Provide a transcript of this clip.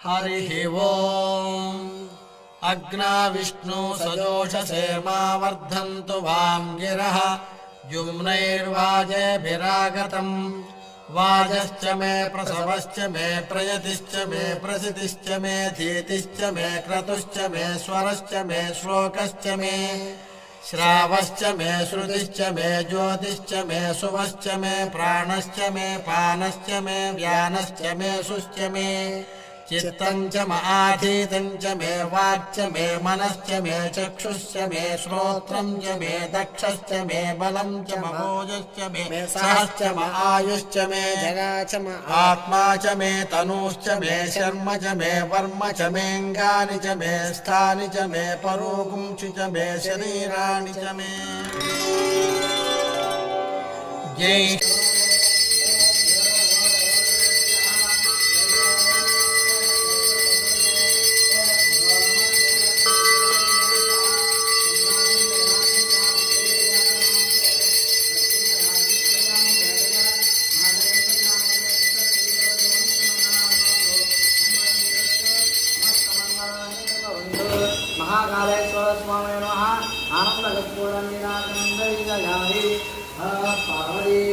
हरिः ओम् अग्ना विष्णु सजोषसे मा वर्धन्तु वां गिरः युम्नैर्वाजेभिरागतम् वाजश्च मे प्रसवश्च मे प्रयतिश्च मे प्रसितिश्च मे धीतिश्च मे क्रतुश्च मे स्वरश्च मे श्लोकश्च मे श्रावश्च मे श्रुतिश्च मे ज्योतिश्च मे सुवश्च मे प्राणश्च मे पानश्च मे व्यानश्च मे सुश्च मे चित्तं च आधीतं च मे वाक्च मे मनश्च मे चक्षुश्च मे श्रोत्रं च मे दक्षश्च मे बलं च महोजश्च मे सहश्च म आयुश्च मे जगा च म आत्मा च मे तनूश्च मे शर्म च मे वर्म च मेऽङ्गानि च मे स्थानि च मे परोगुंसि च मे शरीराणि च मे जय महाकालेश्वर स्वामी नमः आनंद कपूरंदिनाथं पार्वती